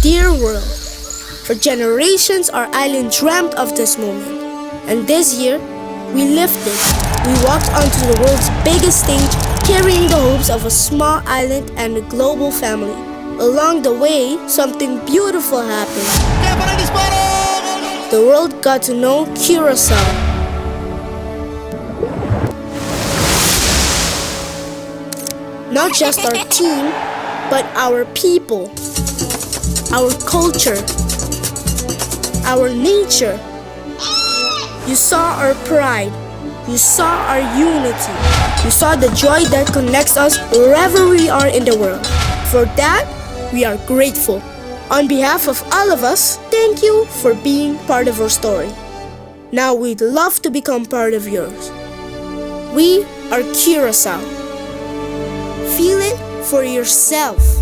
Dear world, for generations our island dreamt of this moment. And this year, we lived it. We walked onto the world's biggest stage, carrying the hopes of a small island and a global family. Along the way, something beautiful happened. The world got to know Curaçao. Not just our team, but our people, our culture, our nature. You saw our pride. You saw our unity. You saw the joy that connects us wherever we are in the world. For that, we are grateful. On behalf of all of us, thank you for being part of our story. Now we'd love to become part of yours. We are Curaçao. Feel it for yourself.